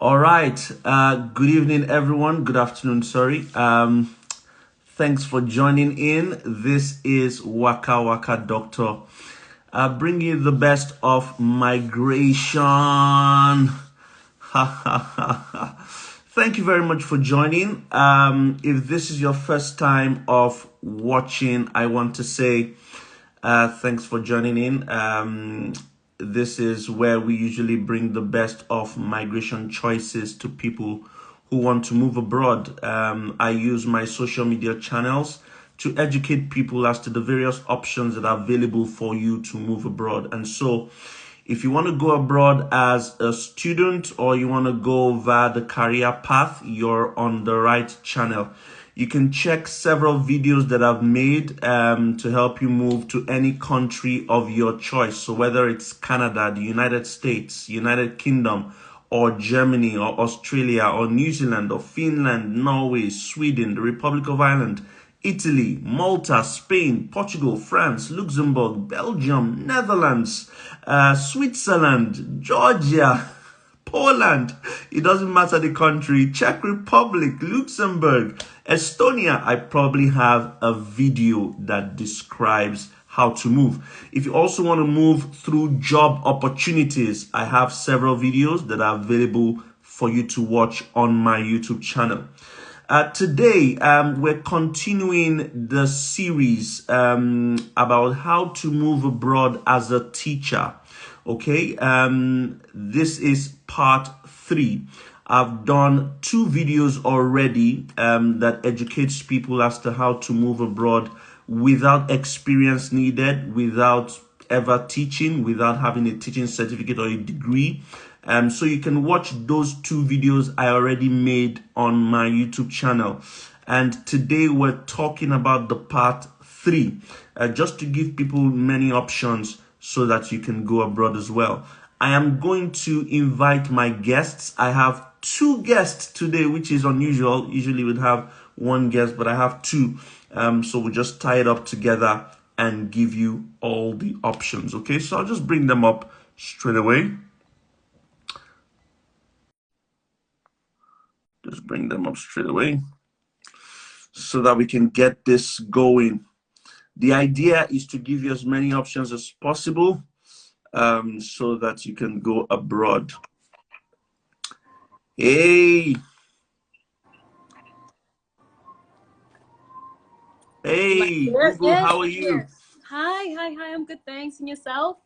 All right. Good evening, everyone. Good afternoon. Sorry. Thanks for joining in. This is Waka Waka Doctor, bringing you the best of migration. Thank you very much for joining. If this is your first time of watching, I want to say thanks for joining in. This is where we usually bring the best of migration choices to people who want to move abroad. I use my social media channels to educate people as to the various options that are available for you to move abroad. And so if you want to go abroad as a student or you want to go via the career path, you're on the right channel. You can check several videos that I've made to help you move to any country of your choice. So whether it's Canada, the United States, United Kingdom, or Germany, or Australia, or New Zealand, or Finland, Norway, Sweden, the Republic of Ireland, Italy, Malta, Spain, Portugal, France, Luxembourg, Belgium, Netherlands, Switzerland, Georgia, Poland, it doesn't matter the country, Czech Republic, Luxembourg, Estonia. I probably have a video that describes how to move. If you also want to move through job opportunities, I have several videos that are available for you to watch on my YouTube channel. Today, we're continuing the series about how to move abroad as a teacher. Okay, this is part 3. I've done 2 videos already that educates people as to how to move abroad without experience needed, without ever teaching, without having a teaching certificate or a degree. So you can watch those 2 videos I already made on my YouTube channel. And today we're talking about the part 3, just to give people many options so that you can go abroad as well. I am going to invite my guests. I have 2 guests today, which is unusual. Usually we'd have 1 guest, but I have 2. So we'll just tie it up together and give you all the options. Okay, so I'll just bring them up straight away. Just bring them up straight away so that we can get this going. The idea is to give you as many options as possible so that you can go abroad. Hey. Hey, Google, yes, how are you? yes. Hi, I'm good, thanks. And yourself?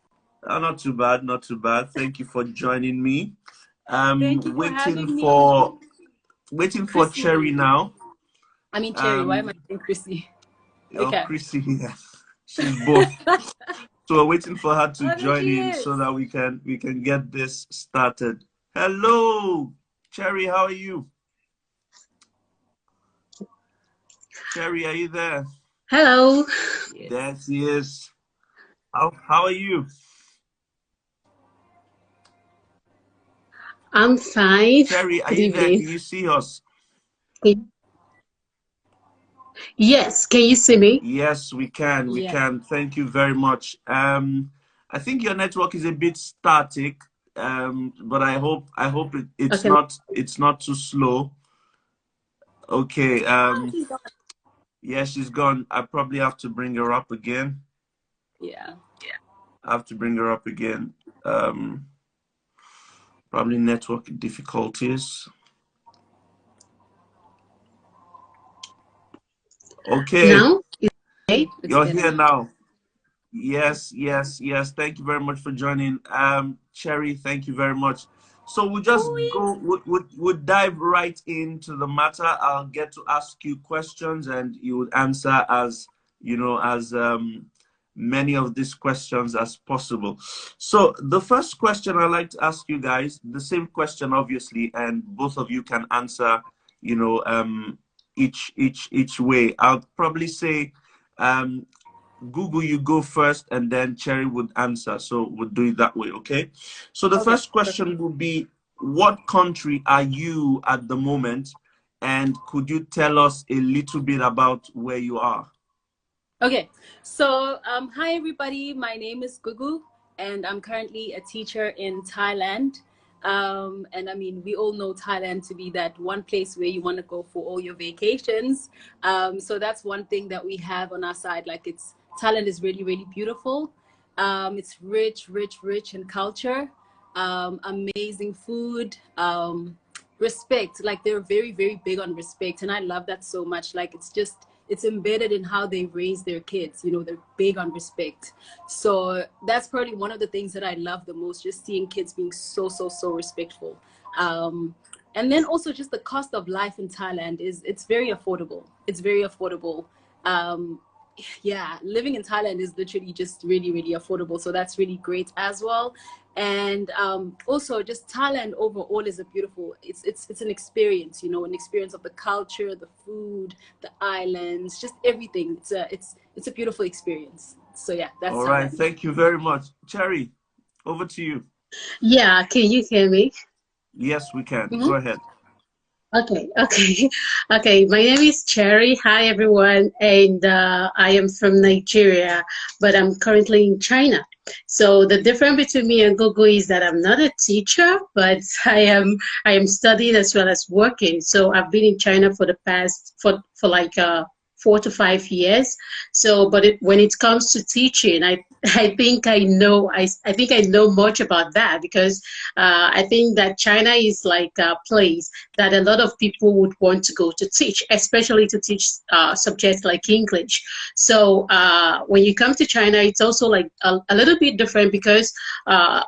Not too bad, not too bad. Thank you for joining me. Thank you for having me. Waiting for Chrissy. Cherry now. I mean, Cherry, why am I saying Chrissy? Oh, Okay. Chrissy, yeah. She's both. So we're waiting for her to Oh, there join she in is. so that we can get this started. Hello, Cherry, how are you? Cherry, are you there? Hello. There she is. How are you? I'm fine. Cherry, are Good you there? evening. Can you see us? Yes, can you see me? Yes, we can. We Yeah. can. Thank you very much. I think your network is a bit static, but I hope it's Okay. not too slow. Okay. Yeah, she's gone. I probably have to bring her up again. Yeah. I have to bring her up again. Probably network difficulties. Okay. Now? You're here now. Yes. Thank you very much for joining. Cherry, thank you very much. So we'll just we'll dive right into the matter. I'll get to ask you questions and you would answer as, as many of these questions as possible. So the first question I'd like to ask you guys, the same question, obviously, and both of you can answer, each way. I'll probably say, Google, you go first, and then Cherry would answer. So we'll do it that way, okay? So the first question will be, what country are you at the moment? And could you tell us a little bit about where you are? Okay. So, hi everybody. My name is Gugu, and I'm currently a teacher in Thailand. And I mean, we all know Thailand to be that one place where you want to go for all your vacations. So that's one thing that we have on our side. Like Thailand is really, really beautiful. It's rich, rich, rich in culture. Amazing food. Respect. Like they're very, very big on respect, and I love that so much. Like it's embedded in how they raise their kids. You know, they're big on respect. So that's probably one of the things that I love the most, just seeing kids being so, so, so respectful. And then also just the cost of life in Thailand it's very affordable. It's very affordable. Um, yeah, living in Thailand is literally just really, really affordable. So that's really great as well. And also just Thailand overall is a beautiful, it's an experience, you know, an experience of the culture, the food, the islands, just everything. It's a beautiful experience. So yeah, that's All right. Thailand. Thank you very much. Cherry, over to you. Yeah, can you hear me? Yes, we can. Go Mm-hmm. ahead. Okay. Okay. My name is Cherry. Hi, everyone. And I am from Nigeria, but I'm currently in China. So the difference between me and Gogo is that I'm not a teacher, but I am studying as well as working. So I've been in China for the past for like 4 to 5 years. So, but when it comes to teaching, I think I think I know much about that because I think that China is like a place that a lot of people would want to go to teach, especially to teach subjects like English. So when you come to China, it's also like a little bit different because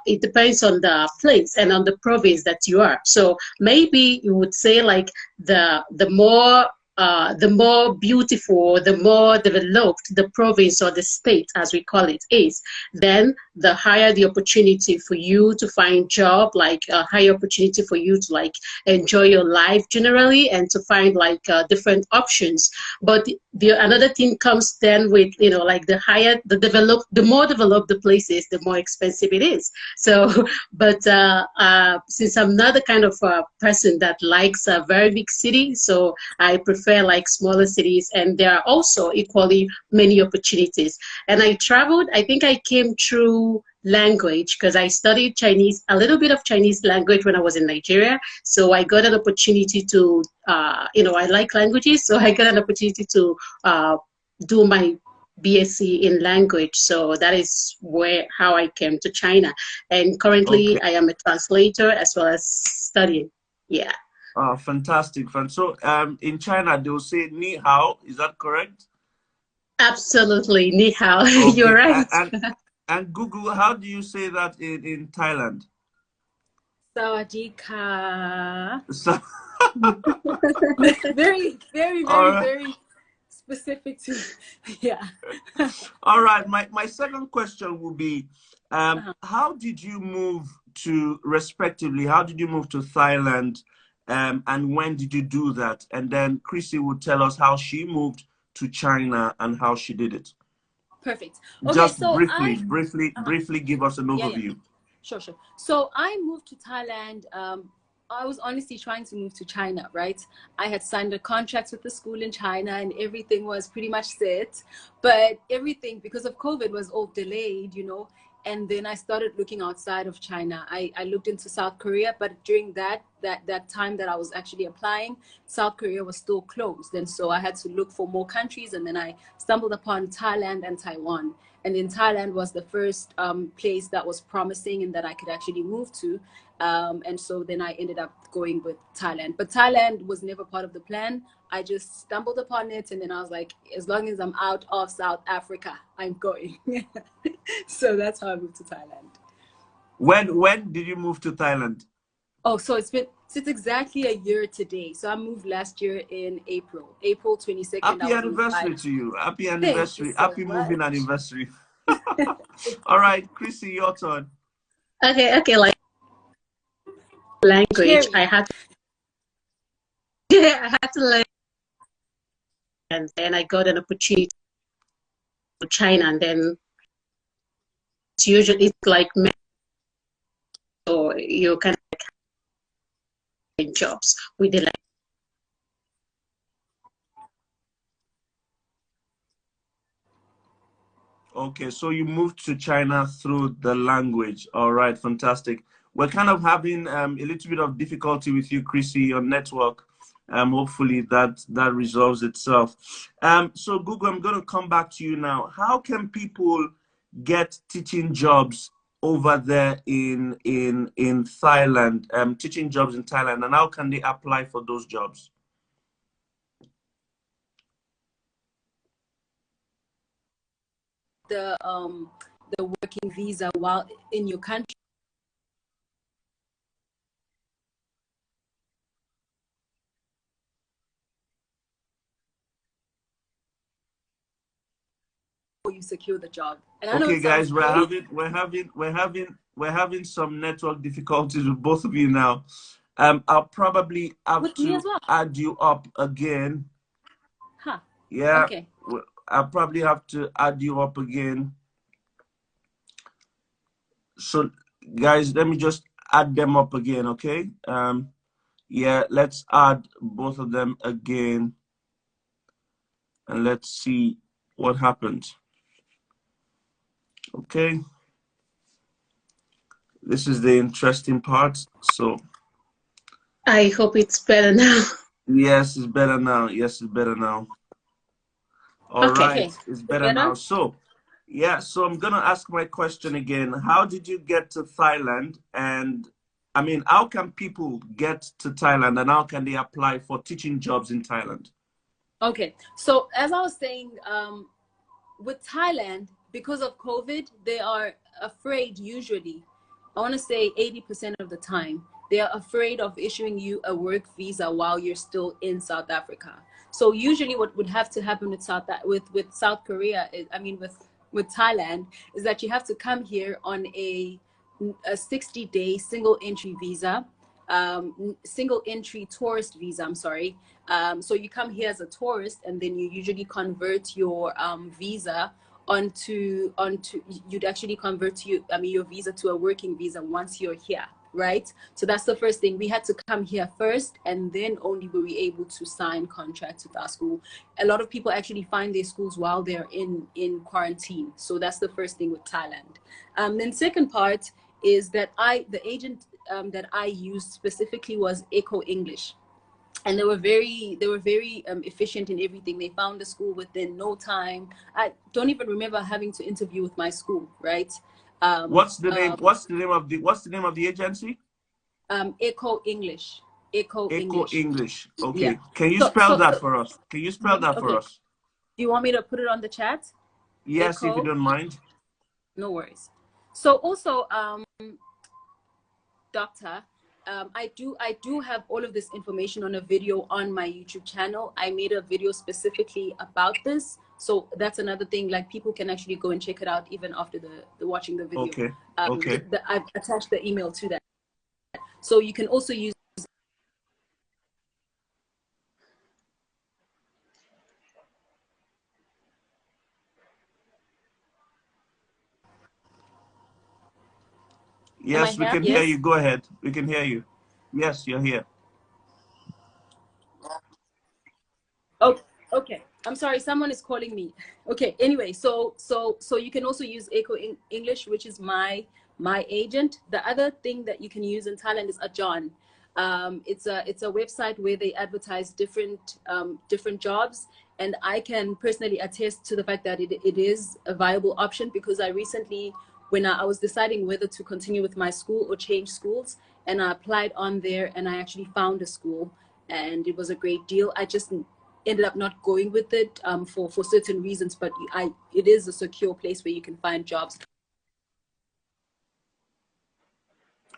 it depends on the place and on the province that you are. So maybe you would say like the more beautiful, the more developed the province or the state, as we call it, is, then the higher the opportunity for you to find job, like a higher opportunity for you to like enjoy your life generally and to find like different options. But another thing comes then with, you know, like the more developed the place is, the more expensive it is. So, but since I'm not the kind of person that likes a very big city, so I prefer like smaller cities, and there are also equally many opportunities. And I traveled, I think I came through language because I studied Chinese, a little bit of Chinese language when I was in Nigeria. So I got an opportunity to, I like languages, so I got an opportunity to do my BSc in language. So that is how I came to China. And currently Okay. I am a translator as well as studying. Yeah. Fantastic, fun. So, in China, they will say "ni hao." Is that correct? Absolutely. Ni hao. You're Okay. right. And Google, how do you say that in Thailand? Sawadika. So, Very, very, all very, right. very specific to, yeah. All right. My second question will be, Uh-huh. how did you move to, respectively, how did you move to Thailand, and when did you do that? And then Chrissy would tell us how she moved to China and how she did it. Perfect. Okay, Just so briefly give us an yeah. overview. Sure, sure. So I moved to Thailand. I was honestly trying to move to China, right? I had signed a contract with the school in China and everything was pretty much set. But everything, because of COVID, was all delayed, you know. And then I started looking outside of China. I looked into South Korea, but during that time that I was actually applying, South Korea was still closed. And so I had to look for more countries. And then I stumbled upon Thailand and Taiwan. And then Thailand was the first place that was promising and that I could actually move to. And so then I ended up going with Thailand. But Thailand was never part of the plan. I just stumbled upon it. And then I was like, as long as I'm out of South Africa, I'm going. So that's how I moved to Thailand. When did you move to Thailand? Oh, so it's exactly a year today. So I moved last year in April 22nd. I Happy was on anniversary flight. to you. Happy Thank you anniversary. so Happy moving much. anniversary. All right, Chrissy, your turn. Okay, like language, Cherry. I had to learn, and then I got an opportunity to China, and then it's like so you can get jobs with the Okay, so you moved to China through the language. All right, fantastic. we're kind of having a little bit of difficulty with you, Chrissy, on network. Hopefully that resolves itself. So Google, I'm going to come back to you now. How can people get teaching jobs over there in Thailand, teaching jobs in Thailand, and how can they apply for those jobs? The working visa while in your country. You secure the job. And I know Okay, it sounds guys, crazy. we're having some network difficulties with both of you now. I'll probably have With me as to well. add you up again. Huh. Yeah, Okay. I'll probably have to add you up again. So, guys, let me just add them up again, okay? Yeah, let's add both of them again, and let's see what happens. Okay. This is the interesting part. So I hope it's better now. yes, it's better now. Yes, it's better now. All Okay. right, it's better Better? now. So yeah, so I'm gonna ask my question again. How did you get to Thailand? And I mean, how can people get to Thailand, and how can they apply for teaching jobs in Thailand? Okay. So as I was saying, with Thailand, because of COVID, they are afraid usually, I want to say 80% of the time, they are afraid of issuing you a work visa while you're still in South Africa. So usually what would have to happen with South Korea, I mean with Thailand, is that you have to come here on a 60-day single entry visa, single entry tourist visa, I'm sorry. So you come here as a tourist, and then you usually convert your visa onto you'd actually convert your visa to a working visa once you're here, right? So that's the first thing. We had to come here first, and then only were we able to sign contracts with our school. A lot of people actually find their schools while they're in quarantine. So that's the first thing with Thailand. Then second part is that the agent that I used specifically was Echo English, and they were very efficient in everything. They found the school within no time. I don't even remember having to interview with my school, right? What's the name? What's the name of the agency? Echo English. Echo Echo English. English. Yeah. Okay. Can you So spell that for us? Can you spell that for okay. us? Do you want me to put it on the chat? Yes, if you Echo. don't mind. No worries. So also, doctor, I do have all of this information on a video on my YouTube channel. I made a video specifically about this, so that's another thing. Like, people can actually go and check it out even after the watching the video. Okay. Okay. I've attached the email to that, so you can also use. Am I Yes, we here? can hear Yes. you. Go ahead. We can hear you. Yes, you're here. Oh, okay. I'm sorry, someone is calling me. Okay. Anyway, so you can also use Echo English, which is my agent. The other thing that you can use in Thailand is Ajan. It's a website where they advertise different jobs, and I can personally attest to the fact that it is a viable option, because I recently, when I was deciding whether to continue with my school or change schools, and I applied on there, and I actually found a school, and it was a great deal. I just ended up not going with it for certain reasons, but it is a secure place where you can find jobs.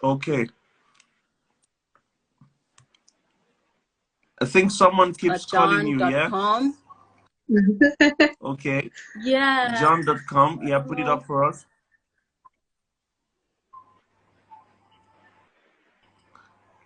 Okay. I think someone keeps calling you, yeah? John.com. Okay. Yeah. John.com. Yeah, put it up for us.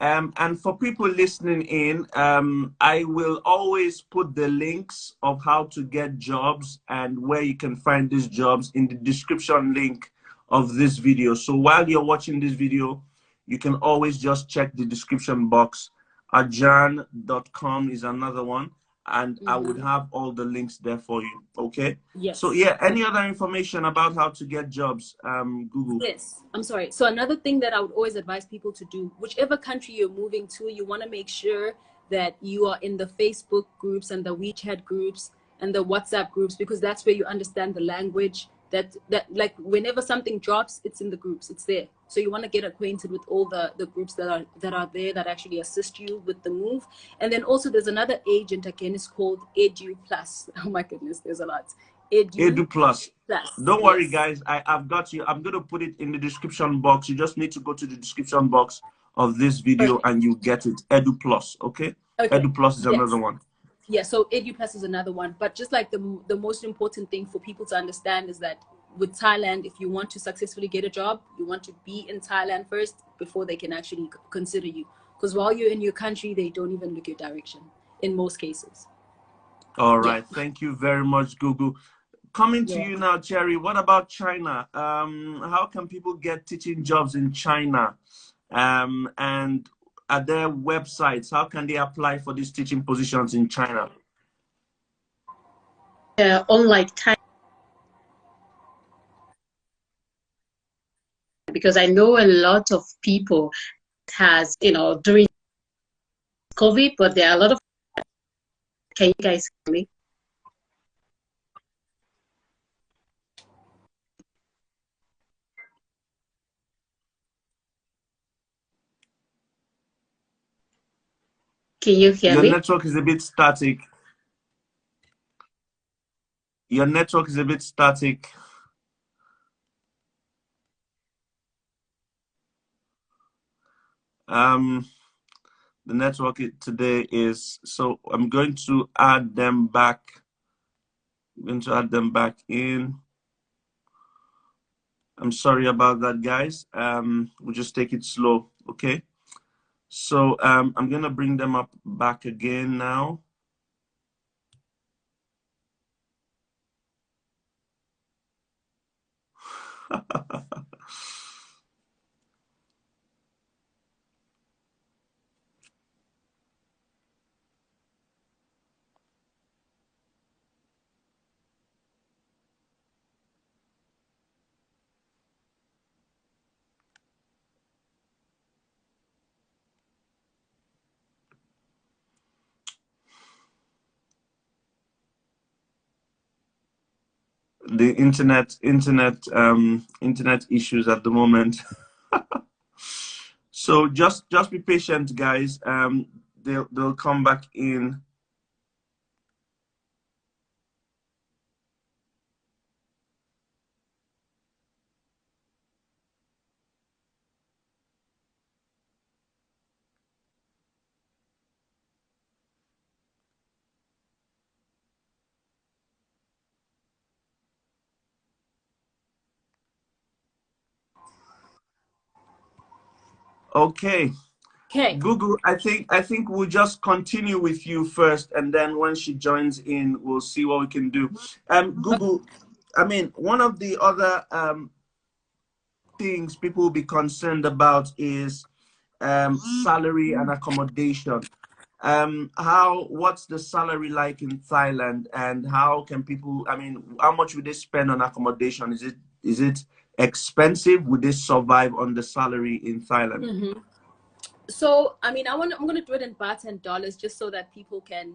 And for people listening in, I will always put the links of how to get jobs and where you can find these jobs in the description link of this video. So while you're watching this video, you can always just check the description box. Ajan.com is another one. and I would have all the links there for you. Okay. Yes. So yeah, any other information about how to get jobs? Google. Yes, I'm sorry. So another thing that I would always advise people to do, whichever country you're moving to, you want to make sure that you are in the Facebook groups and the WeChat groups and the WhatsApp groups, because that's where you understand the language. That like whenever something drops, it's in the groups, it's there. So you want to get acquainted with all the groups that are there that actually assist you with the move. And then also there's another agent again, it's called Edu Plus. Oh my goodness, there's a lot. Edu Plus. Don't worry, Yes. guys. I've got you. I'm going to put it in the description box. You just need to go to the description box of this video Perfect. and you get it. Edu Plus. Okay. Edu Plus is another one. Yeah, so EduPlus is another one. But just like the most important thing for people to understand is that with Thailand, if you want to successfully get a job, you want to be in Thailand first before they can actually consider you. Because while you're in your country, they don't even look your direction in most cases. All right. Yeah. Thank you very much, Google. Coming to you now, Cherry. What about China? How can people get teaching jobs in China? And at their websites, how can they apply for these teaching positions in China? Unlike Thailand, because I know a lot of people has, during COVID, but there are a lot of, can you guys hear me? Can you hear me? Your network is a bit static. Your network is a bit static. The network today is, so I'm going to add them back. I'm going to add them back in. I'm sorry about that, guys. We'll just take it slow, okay? So I'm going to bring them up back again now. The internet issues at the moment. So just be patient, guys. They'll come back in. Okay. Google, I think we'll just continue with you first, and then when she joins in, we'll see what we can do. Google, I mean, one of the other things people will be concerned about is salary and accommodation. What's the salary like in Thailand, and how can people, I mean, how much would they spend on accommodation? Is it expensive? Would they survive on the salary in Thailand? Mm-hmm. So, I mean, I'm going to do it in bahts and dollars just so that people can,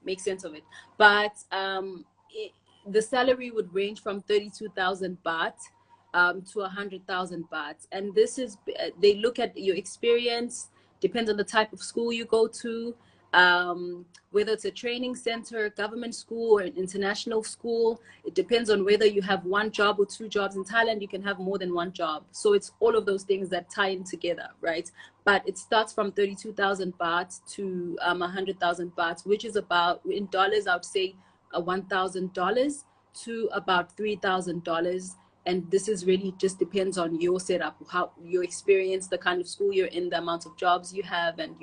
make sense of it. But the salary would range from 32,000 baht to 100,000 baht. And this is, they look at your experience, depends on the type of school you go to, whether it's a training center, government school, or an international school. It depends on whether you have one job or two jobs. In Thailand, you can have more than one job. So it's all of those things that tie in together, right? But it starts from 32,000 baht to 100,000 baht, which is about, in dollars, I would say $1,000 to about $3,000. And this is really just depends on your setup, how your experience, the kind of school you're in, the amount of jobs you have, and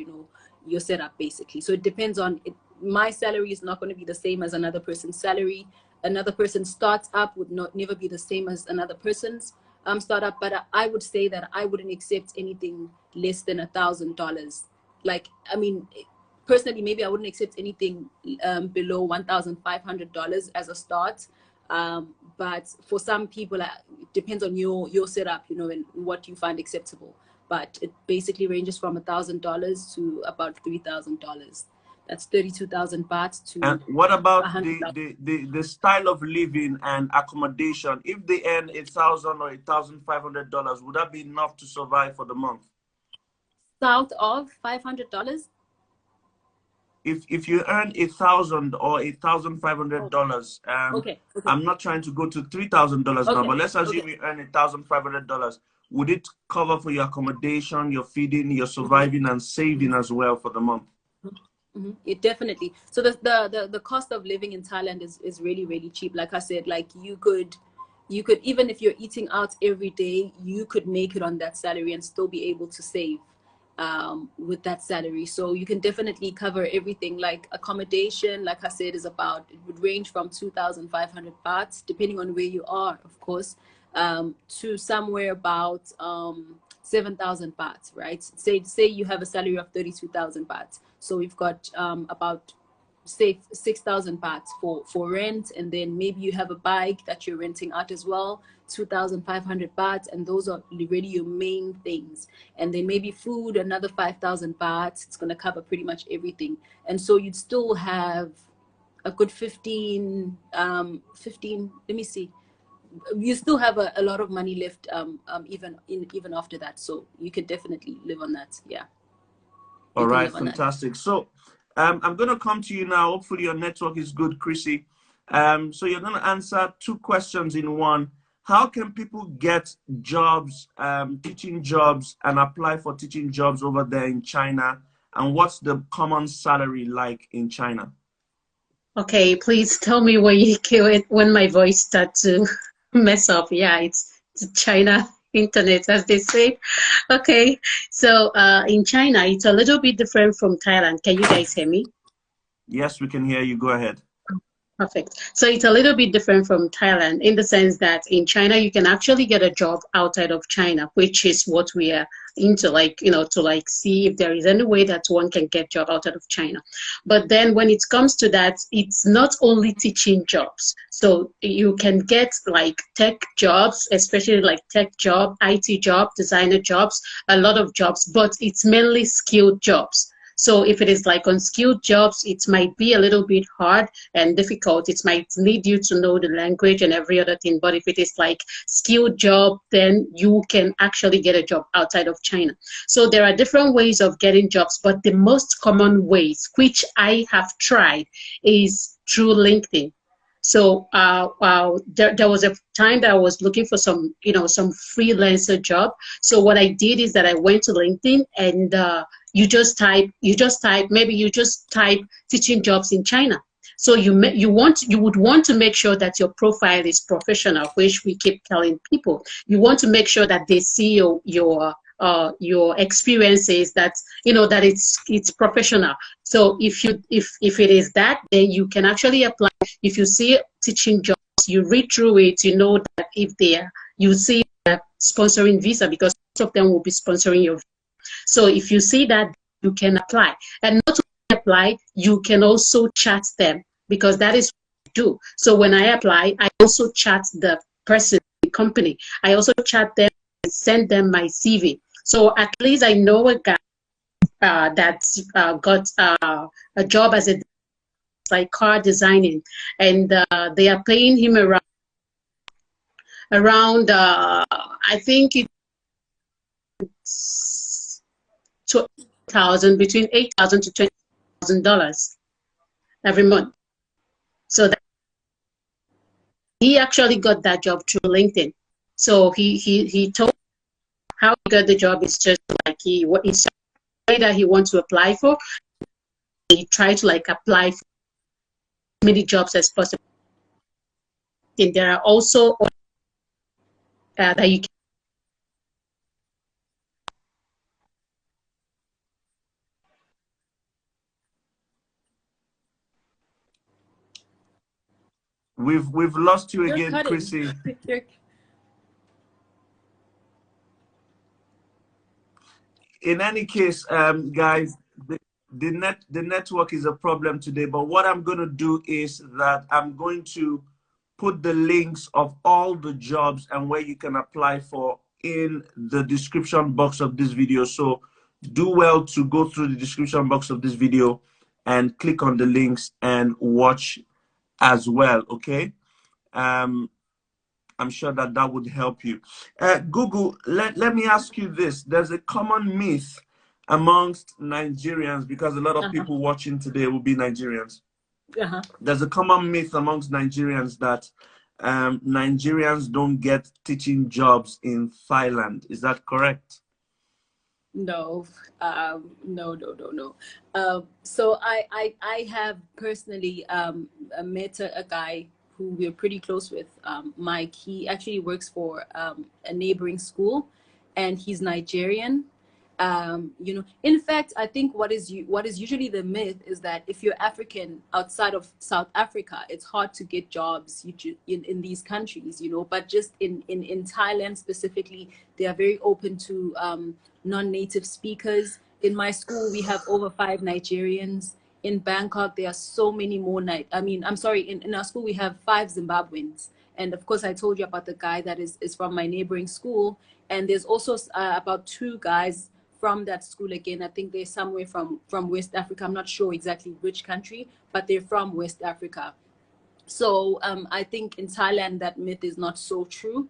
your setup basically. So it depends on it. My salary is not going to be the same as another person's salary. Another person's startup would never be the same as another person's startup. But I would say that I wouldn't accept anything less than $1,000. Like, I mean, personally, maybe I wouldn't accept anything below $1,500 as a start. But for some people, it depends on your setup, you know, and what you find acceptable. But it basically ranges from $1,000 to about $3,000. That's 32,000 baht And to what about $100. the style of living and accommodation? If they earn $1,000 or $1,500, would that be enough to survive for the month? South of $500. If you earn $1,000 or $1,500, Okay, okay, I'm not trying to go to $3,000 now, okay, but let's okay. assume you earn $1,500. Would it cover for your accommodation, your feeding, your Mhm. surviving, and saving as well for the month? It definitely. So the cost of living in Thailand is really really cheap. Like I said, like you could even if you're eating out every day, you could make it on that salary and still be able to save with that salary. So you can definitely cover everything. Like accommodation, like I said, is about, it would range from 2,500 bahts, depending on where you are, of course, to somewhere about 7,000 bahts, right? Say you have a salary of 32,000 bahts. So we've got about say 6,000 bahts for rent, and then maybe you have a bike that you're renting out as well, 2,500 bahts, and those are really your main things. And then maybe food, another 5,000 bahts. It's going to cover pretty much everything, and so you'd still have a good 15. Let me see. You still have a lot of money left, even after that. So you could definitely live on that. Yeah, you All can right, live on that. fantastic. So I'm going to come to you now. Hopefully your network is good, Chrissy. So you're going to answer two questions in one. How can people get jobs, teaching jobs, and apply for teaching jobs over there in China? And what's the common salary like in China? Okay, please tell me when you kill it, when my voice starts to mess up. Yeah, it's China internet, as they say. Okay, so in China, it's a little bit different from Thailand. Can you guys hear me? Yes, we can hear you. Go ahead. Perfect. So it's a little bit different from Thailand in the sense that in China, you can actually get a job outside of China, which is what we are into, like, you know, to like see if there is any way that one can get job outside of China. But then when it comes to that, it's not only teaching jobs. So you can get like tech jobs, especially like tech job, IT job, designer jobs, a lot of jobs, but it's mainly skilled jobs. So if it is like unskilled jobs, it might be a little bit hard and difficult. It might need you to know the language and every other thing. But if it is like skilled job, then you can actually get a job outside of China. So there are different ways of getting jobs, but the most common ways, which I have tried, is through LinkedIn. So there was a time that I was looking for some, you know, some freelancer job. So what I did is that I went to LinkedIn and maybe you just type teaching jobs in China. So you would want to make sure that your profile is professional, which we keep telling people. You want to make sure that they see your experiences, that you know that it's professional. So if it is that, then you can actually apply. If you see teaching jobs, you read through it, you know that if they are, you see sponsoring visa, because most of them will be sponsoring your. So if you see that, you can apply. And not only apply, you can also chat them, because that is what I do. So when I apply, I also chat the person, the company. I also chat them and send them my CV. So at least I know a guy that's got a job as a like car designing, and they are paying him around I think it's 20,000, between 8,000 to $20,000 every month. So that he actually got that job through LinkedIn. So he told how he got the job is just like he said that he wants to apply for. He tried to like apply for as many jobs as possible. And there are also that you can. We've lost you You're again, cutting. Chrissy. You're, In any case, guys, the network is a problem today, but what I'm going to do is that I'm going to put the links of all the jobs and where you can apply for in the description box of this video. So do well to go through the description box of this video and click on the links and watch as well. Okay. I'm sure that that would help you. Google, let me ask you this. There's a common myth amongst Nigerians, because a lot of people watching today will be Nigerians. There's a common myth amongst Nigerians that Nigerians don't get teaching jobs in Thailand. Is that correct? No, no. So I have personally met a guy who we're pretty close with, Mike. He actually works for a neighboring school, and he's Nigerian. You know, in fact, I think what is usually the myth is that if you're African outside of South Africa, it's hard to get jobs in these countries, you know. But just in Thailand specifically, they are very open to non-native speakers. In my school, we have over 5 Nigerians. In Bangkok, there are so many more. I'm sorry, in our school, we have 5 Zimbabweans. And of course, I told you about the guy that is from my neighboring school. And there's also about 2 guys from that school again. I think they're somewhere from West Africa. I'm not sure exactly which country, but they're from West Africa. So I think in Thailand, that myth is not so true,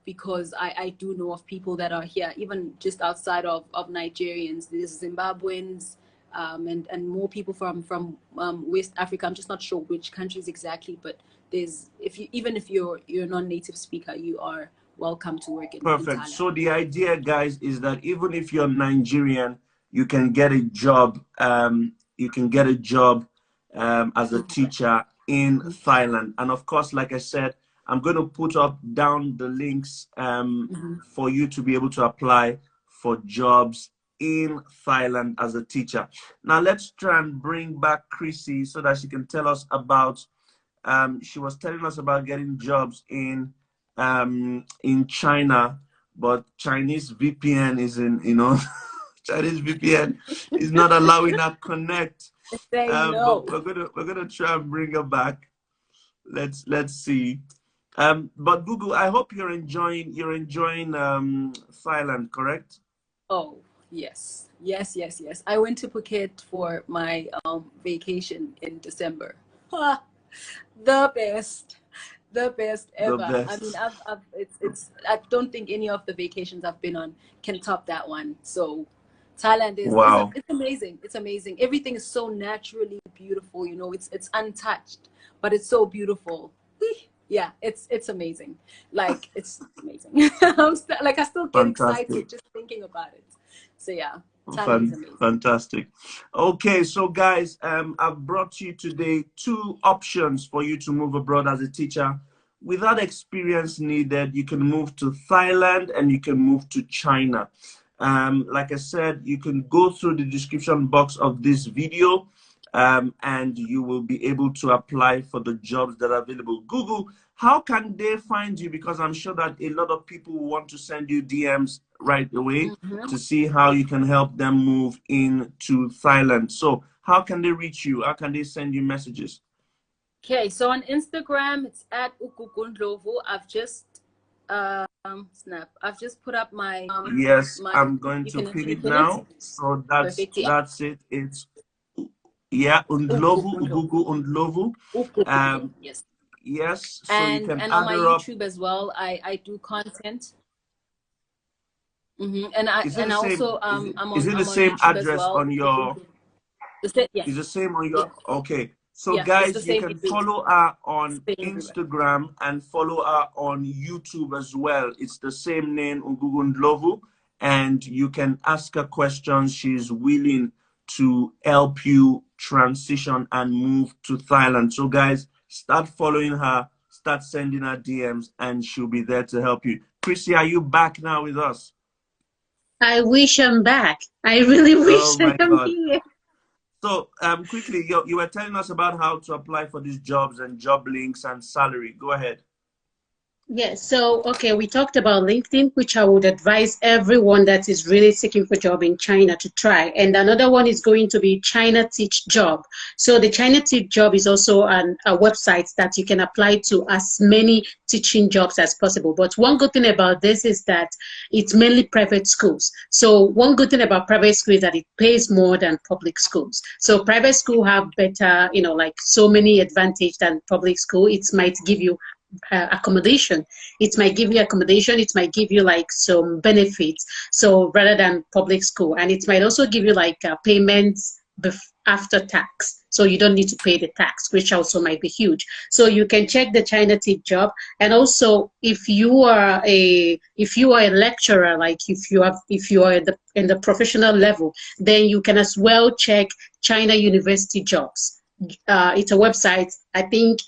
because I do know of people that are here, even just outside of Nigerians. There's Zimbabweans, and more people from West Africa. I'm just not sure which countries exactly, but there's, even if you're a non-native speaker, you are welcome to work in Perfect. Thailand. So the idea, guys, is that even if you're Nigerian, you can get a job. You can get a job as a teacher in Thailand. And of course, like I said, I'm going to put up down the links for you to be able to apply for jobs in Thailand as a teacher. Now let's try and bring back Chrissy so that she can tell us about. She was telling us about getting jobs in China, but Chinese VPN is in, you know, Chinese VPN is not allowing her connect. No. But we're gonna try and bring her back. Let's see. But Google, I hope you're enjoying Thailand, correct? Oh yes. I went to Phuket for my vacation in December. The best ever. The best. I mean, I don't think any of the vacations I've been on can top that one. So Thailand is, wow. It's amazing. It's amazing. Everything is so naturally beautiful. You know, it's untouched, but it's so beautiful. Yeah, it's amazing. Like, it's amazing. I still get excited just thinking about it. So yeah. Fantastic. Okay, so guys, I've brought you today 2 options for you to move abroad as a teacher. Without experience needed, you can move to Thailand and you can move to China. Like I said, you can go through the description box of this video and you will be able to apply for the jobs that are available. Google, how can they find you? Because I'm sure that a lot of people want to send you DMs right away to see how you can help them move into Thailand. So how can they reach you? How can they send you messages? Okay, so on Instagram, it's at Ukukundlovu. I've just I've just put up my yes, I'm going to pin it now. So that's perfect, yeah. That's it. It's Undlovu, Ugugu Undlovu. Yes. Yes, so and you can and add on my her up. YouTube as well, I do content. And I Is it the I'm same on YouTube address as well. on your? Yes. Is the same on your? Yeah. Okay. So yeah, guys, you can follow her on Instagram and follow her on YouTube as well. It's the same name, Ugugu Ndlovu, and you can ask her questions. She's willing to help you transition and move to Thailand. So guys, start following her, start sending her DMs, and she'll be there to help you. Chrissy, are you back now with us? I wish I'm back. I really wish I am here. So quickly, you were telling us about how to apply for these jobs and job links and salary. Go ahead. Yes, so okay, we talked about LinkedIn, which I would advise everyone that is really seeking for job in China to try. And another one is going to be China Teach Job. So the China Teach Job is also a website that you can apply to as many teaching jobs as possible. But one good thing about this is that it's mainly private schools. So one good thing about private school is that it pays more than public schools. So private school have better, like so many advantage than public school. It might give you accommodation. It might give you accommodation. It might give you like some benefits. So rather than public school, and it might also give you like payments after tax. So you don't need to pay the tax, which also might be huge. So you can check the China Tech job, and also if you are a lecturer, like if you are in the professional level, then you can as well check China University jobs. It's a website. I think.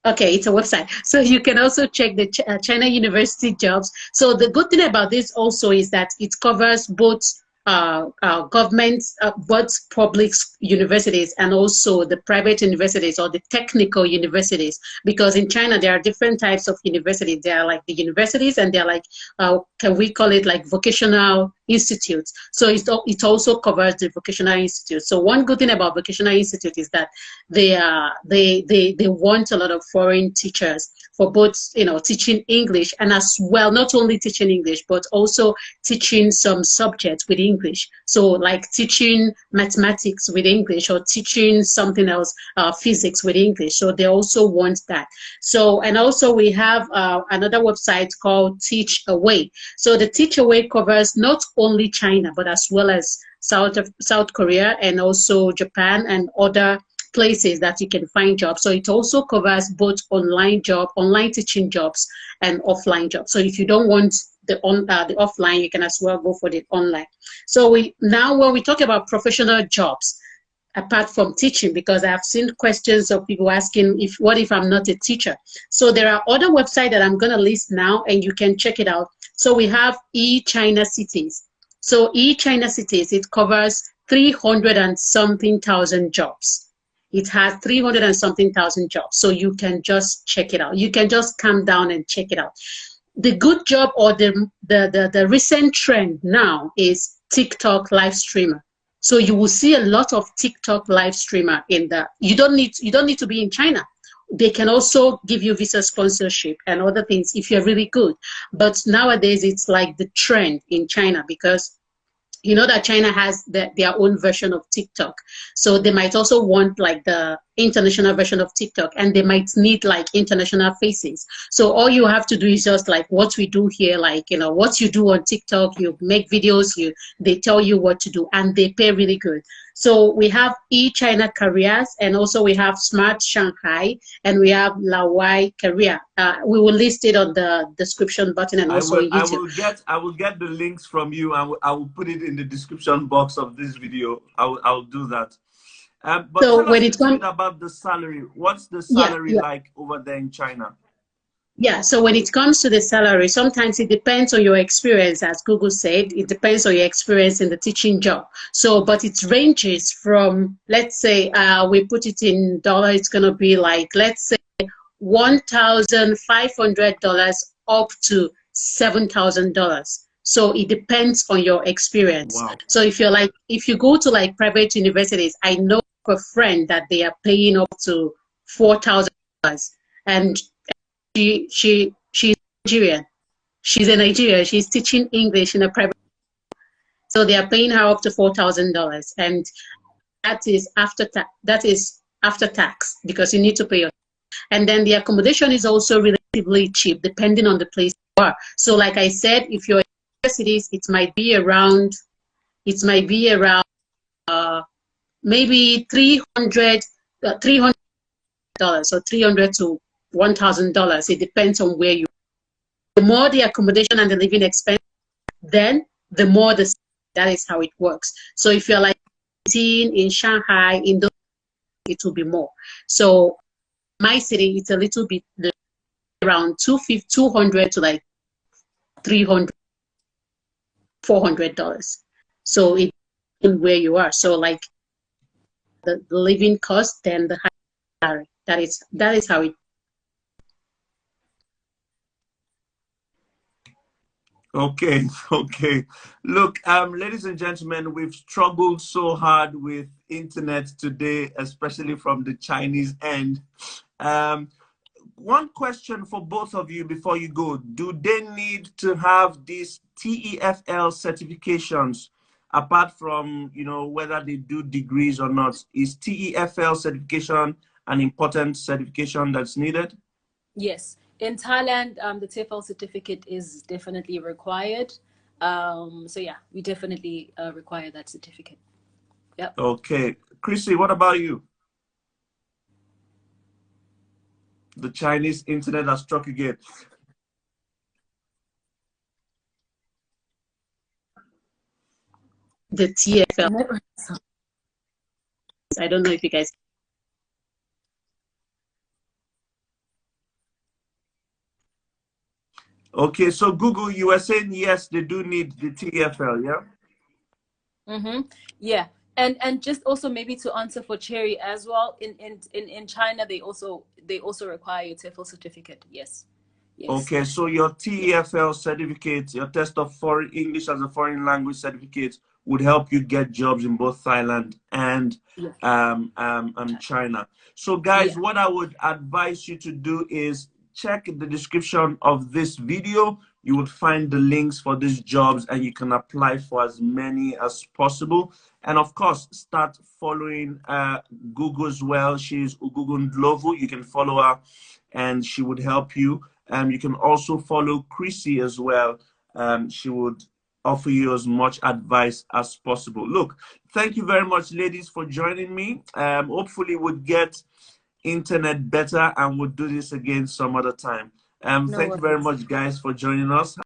Okay, it's a website. So you can also check the China University jobs. So the good thing about this also is that it covers both governments, both public universities and also the private universities or the technical universities. Because in China, there are different types of universities. There are like the universities and they're like, can we call it like vocational institutes? So it also covers the vocational institute. So one good thing about vocational institute is that they want a lot of foreign teachers for both teaching English and as well not only teaching English but also teaching some subjects with English. So like teaching mathematics with English or teaching something else, physics with English. So they also want that. So and also we have another website called Teach Away. So the Teach Away covers not only China but as well as South Korea and also Japan and other places that you can find jobs. So it also covers both online teaching jobs and offline jobs. So if you don't want the offline, you can as well go for the online. So when we talk about professional jobs, apart from teaching, because I've seen questions of people asking what if I'm not a teacher. So there are other websites that I'm going to list now and you can check it out. So we have eChina Cities. So eChina Cities, it covers 300 and something thousand jobs. It has 300 and something thousand jobs. So you can just check it out. You can just come down and check it out. The good job or the recent trend now is TikTok live streamer. So you will see a lot of TikTok live streamer you don't need to be in China. They can also give you visa sponsorship and other things if you're really good. But nowadays it's like the trend in China because you know that China has their own version of TikTok. So they might also want like the international version of TikTok and they might need like international faces. So all you have to do is just like what we do here, like, what you do on TikTok, you make videos, they tell you what to do and they pay really good. So we have eChina Careers and also we have Smart Shanghai and we have Lawai Career. We will list it on the description button and also on YouTube. I will get the links from you and I will put it in the description box of this video. I'll do that. But So tell us when a it little comes, bit about the salary. What's the yeah, salary yeah. like over there in China? Yeah, so when it comes to the salary, sometimes it depends on your experience, as Google said, it depends on your experience in the teaching job. So, but it ranges from, let's say, we put it in dollar, it's going to be like, let's say, $1,500 up to $7,000. So it depends on your experience. Wow. So if you go to like private universities, I know of a friend that they are paying up to $4,000 and she's Nigerian. She's a Nigerian. She's teaching English in a private. So they are paying her up to $4,000, and that is after tax because you need to pay your. And then the accommodation is also relatively cheap depending on the place you are. So like I said, if you're in universities, it might be around maybe $300 or $300 to $1,000. It depends on where you are. The more the accommodation and the living expense, then the more that is how it works. So if you're like in Shanghai, in those, it will be more. So my city, it's a little bit around $200 to like $300, $400. So it in where you are. So like the living cost, then the higher salary. That is how it. Okay, okay. Look, ladies and gentlemen, we've struggled so hard with internet today, especially from the Chinese end. Um, One question for both of you before you go. Do they need to have these TEFL certifications apart from, whether they do degrees or not? Is TEFL certification an important certification that's needed? Yes, in Thailand, the TEFL certificate is definitely required. So yeah, we definitely require that certificate. Yep. Okay. Chrissy, what about you? The Chinese internet has struck again. The TFL. I don't know if you guys. Okay, so Google, you were saying yes, they do need the TFL, yeah? Mm-hmm. Yeah. And just also maybe to answer for Cherry as well, in China they also require your TEFL certificate. Yes. Yes. Okay, so your Yeah. TEFL certificate, your test of foreign English as a foreign language certificate would help you get jobs in both Thailand and Yeah. China. So guys, Yeah. what I would advise you to do is check the description of this video. You would find the links for these jobs and you can apply for as many as possible. And of course, start following Google as well. She's Ugugun Ndlovu. You can follow her and she would help you. You can also follow Chrissy as well. She would offer you as much advice as possible. Look, thank you very much, ladies, for joining me. Hopefully, we'll get internet better and we'll do this again some other time. No Thank you very worries. much, guys, for joining us.